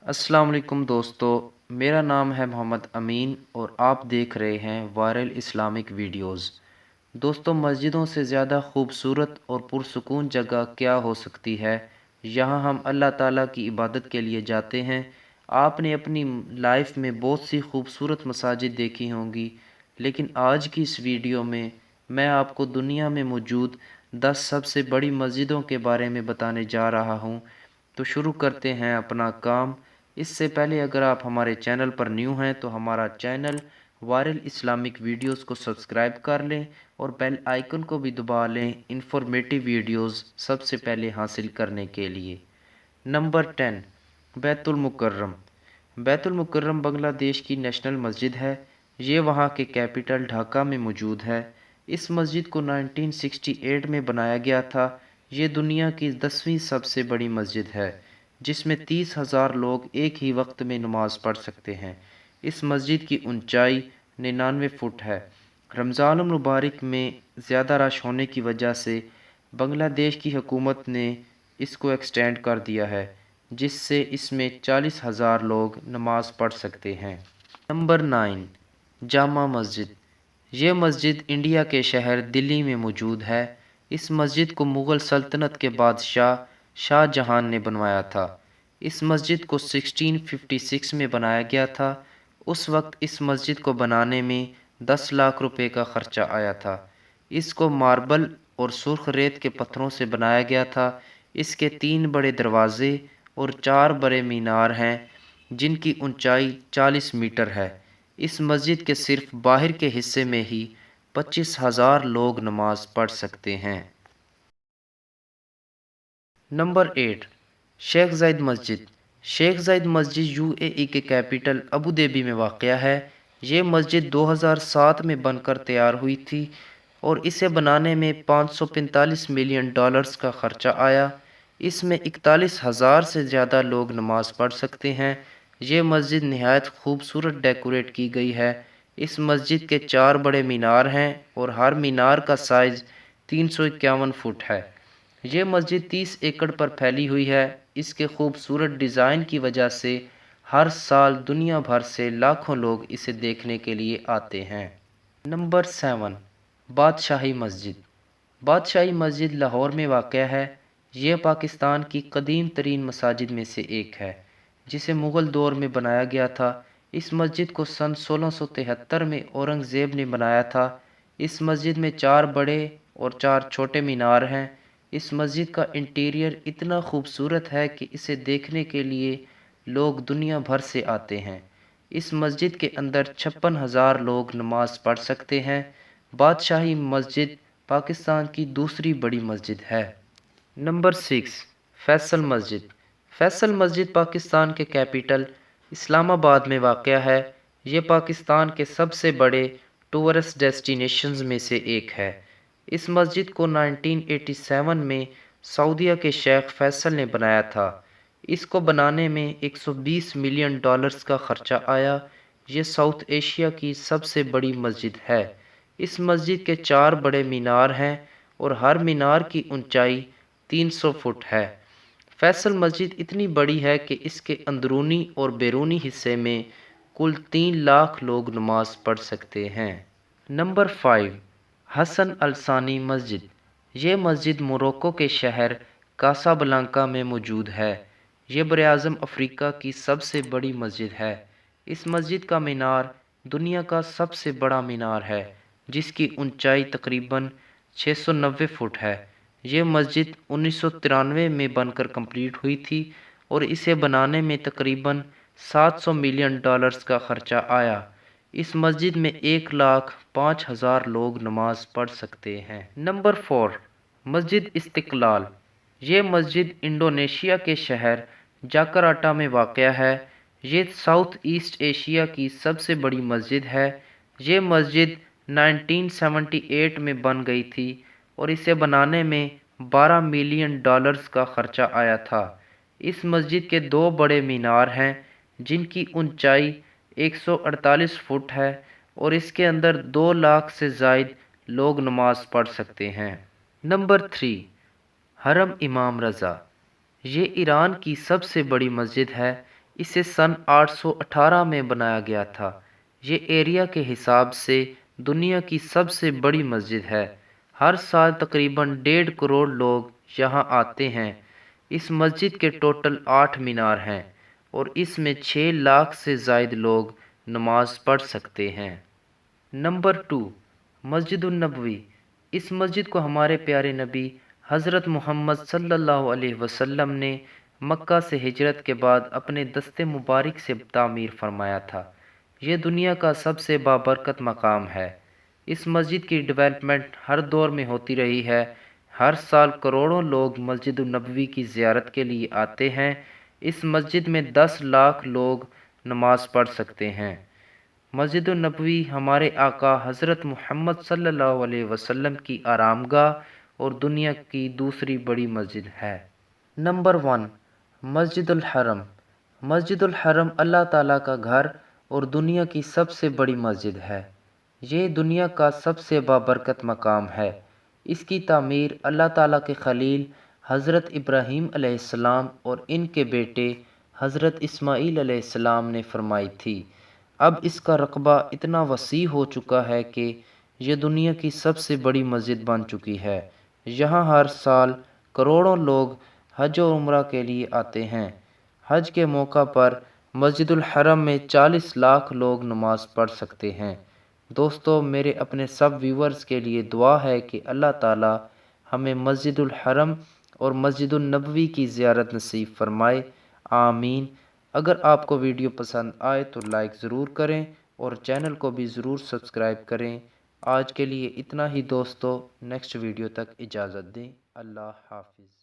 अस्सलाम वालेकुम दोस्तों, मेरा नाम है मोहम्मद अमीन और आप देख रहे हैं वायरल इस्लामिक वीडियोस। दोस्तों, मस्जिदों से ज़्यादा खूबसूरत और पुरसुकून जगह क्या हो सकती है। यहाँ हम अल्लाह ताला की इबादत के लिए जाते हैं। आपने अपनी लाइफ में बहुत सी खूबसूरत मसाजिद देखी होंगी, लेकिन आज की इस वीडियो में मैं आपको दुनिया में मौजूद 10 सबसे बड़ी मस्जिदों के बारे में बताने जा रहा हूँ। तो शुरू करते हैं अपना काम। इससे पहले अगर आप हमारे चैनल पर न्यू हैं तो हमारा चैनल वायरल इस्लामिक वीडियोस को सब्सक्राइब कर लें और बेल आइकन को भी दबा लें इंफॉर्मेटिव वीडियोस सबसे पहले हासिल करने के लिए। नंबर 10, बैतुल मुकर्रम। बैतुल मुकर्रम बांग्लादेश की नेशनल मस्जिद है। ये वहाँ के कैपिटल ढाका में मौजूद है। इस मस्जिद को 1968 में बनाया गया था। ये दुनिया की 10वीं सबसे बड़ी मस्जिद है, जिसमें 30,000 लोग एक ही वक्त में नमाज पढ़ सकते हैं। इस मस्जिद की ऊंचाई 99 फुट है। रमज़ान मुबारक में ज़्यादा रश होने की वजह से बांग्लादेश की हुकूमत ने इसको एक्सटेंड कर दिया है, जिससे इसमें 40,000 लोग नमाज पढ़ सकते हैं। नंबर 9, जामा मस्जिद। ये मस्जिद इंडिया के शहर दिल्ली में मौजूद है। इस मस्जिद को मुग़ल सल्तनत के बादशाह शाहजहां ने बनवाया था। इस मस्जिद को 1656 में बनाया गया था। उस वक्त इस मस्जिद को बनाने में 10 लाख रुपए का खर्चा आया था। इसको मार्बल और सुर्ख रेत के पत्थरों से बनाया गया था। इसके 3 बड़े दरवाजे और 4 बड़े मीनार हैं, जिनकी ऊंचाई 40 मीटर है। इस मस्जिद के सिर्फ बाहर के हिस्से में ही 25,000 लोग नमाज पढ़ सकते हैं। नंबर 8, शेख जायद मस्जिद। शेख जायद मस्जिद यूएई के कैपिटल अबू धाबी में वाक़या है। ये मस्जिद 2007 में बनकर तैयार हुई थी और इसे बनाने में 545 मिलियन डॉलर्स का खर्चा आया। इसमें 41,000 से ज़्यादा लोग नमाज पढ़ सकते हैं। ये मस्जिद नहायत खूबसूरत डेकोरेट की गई है। इस मस्जिद के 4 बड़े मीनार हैं और हर मीनार का साइज़ 351 फुट है। ये मस्जिद 30 एकड़ पर फैली हुई है। इसके खूबसूरत डिज़ाइन की वजह से हर साल दुनिया भर से लाखों लोग इसे देखने के लिए आते हैं। नंबर 7, बादशाही मस्जिद। बादशाही मस्जिद लाहौर में वाक़या है। यह पाकिस्तान की कदीम तरीन मसाजिद में से एक है, जिसे मुग़ल दौर में बनाया गया था। इस मस्जिद को सन 1673 में औरंगज़ेब ने बनाया था। इस मस्जिद में 4 बड़े और 4 छोटे मीनार हैं। इस मस्जिद का इंटीरियर इतना खूबसूरत है कि इसे देखने के लिए लोग दुनिया भर से आते हैं। इस मस्जिद के अंदर 56,000 लोग नमाज पढ़ सकते हैं। बादशाही मस्जिद पाकिस्तान की दूसरी बड़ी मस्जिद है। नंबर 6, फैसल मस्जिद। फैसल मस्जिद पाकिस्तान के कैपिटल इस्लामाबाद में वाक़या है। ये पाकिस्तान के सबसे बड़े टूरिस्ट डेस्टिनेशंस में से एक है। इस मस्जिद को 1987 में सऊदीया के शेख फैसल ने बनाया था। इसको बनाने में 120 मिलियन डॉलर्स का खर्चा आया। ये साउथ एशिया की सबसे बड़ी मस्जिद है। इस मस्जिद के 4 बड़े मीनार हैं और हर मीनार की ऊंचाई 300 फुट है। फैसल मस्जिद इतनी बड़ी है कि इसके अंदरूनी और बैरूनी हिस्से में कुल 3 लाख लोग नमाज पढ़ सकते हैं। नंबर 5, हसन अल सानी मस्जिद। ये मस्जिद मोरक्को के शहर कासाब्लांका में मौजूद है। ये बरआज़म अफ्रीका की सबसे बड़ी मस्जिद है। इस मस्जिद का मीनार दुनिया का सबसे बड़ा मीनार है, जिसकी ऊंचाई तकरीबन 690 फुट है। ये मस्जिद 1993 में बनकर कंप्लीट हुई थी और इसे बनाने में तकरीबन 700 मिलियन डॉलर्स का खर्चा आया। इस मस्जिद में 1,05,000 लोग नमाज पढ़ सकते हैं। नंबर 4, मस्जिद इस्तिकलाल। ये मस्जिद इंडोनेशिया के शहर जाकार्ता में वाक़या है। ये साउथ ईस्ट एशिया की सबसे बड़ी मस्जिद है। ये मस्जिद 1978 में बन गई थी और इसे बनाने में 12 मिलियन डॉलर्स का खर्चा आया था। इस मस्जिद के 2 बड़े मीनार हैं, जिनकी ऊंचाई 148 फुट है और इसके अंदर 2 लाख से ज़ायद लोग नमाज पढ़ सकते हैं। नंबर 3, हरम इमाम रज़ा। ये ईरान की सबसे बड़ी मस्जिद है। اسے سن 818 میں بنایا گیا تھا۔ یہ ایریا کے حساب سے دنیا کی سب سے بڑی مسجد ہے۔ ہر سال تقریباً 1.5 کروڑ لوگ یہاں آتے ہیں۔ اس مسجد کے ٹوٹل 8 مینار ہیں اور اس میں 6 لاکھ سے زائد لوگ نماز پڑھ سکتے ہیں۔ نمبر 2، مسجد النبوی۔ اس مسجد کو ہمارے پیارے نبی حضرت محمد صلی اللہ علیہ وسلم نے مکہ سے ہجرت کے بعد اپنے دست مبارک سے تعمیر فرمایا تھا۔ یہ دنیا کا سب سے بابرکت مقام ہے۔ اس مسجد کی ڈیولپمنٹ ہر دور میں ہوتی رہی ہے۔ ہر سال کروڑوں لوگ مسجد النبوی کی زیارت کے لیے آتے ہیں۔ اس مسجد میں 10 لاکھ لوگ نماز پڑھ سکتے ہیں۔ مسجد النبوی ہمارے آقا حضرت محمد صلی اللہ علیہ وسلم کی آرامگاہ اور دنیا کی دوسری بڑی مسجد ہے۔ نمبر 1، مسجد الحرم۔ مسجد الحرم اللہ تعالیٰ کا گھر اور دنیا کی سب سے بڑی مسجد ہے۔ یہ دنیا کا سب سے بابرکت مقام ہے۔ اس کی تعمیر اللہ تعالیٰ کے خلیل حضرت ابراہیم علیہ السلام اور ان کے بیٹے حضرت اسماعیل علیہ السلام نے فرمائی تھی۔ اب اس کا رقبہ اتنا وسیع ہو چکا ہے کہ یہ دنیا کی سب سے بڑی مسجد بن چکی ہے۔ یہاں ہر سال کروڑوں لوگ حج و عمرہ کے لیے آتے ہیں۔ حج کے موقع پر مسجد الحرم میں 40 لاکھ لوگ نماز پڑھ سکتے ہیں۔ دوستو، میرے اپنے سب ویورز کے لیے دعا ہے کہ اللہ تعالی ہمیں مسجد الحرم اور مسجد النبوی کی زیارت نصیب فرمائے، آمین۔ اگر آپ کو ویڈیو پسند آئے تو لائک ضرور کریں اور چینل کو بھی ضرور سبسکرائب کریں۔ آج کے لیے اتنا ہی دوستو، نیکسٹ ویڈیو تک اجازت دیں۔ اللہ حافظ۔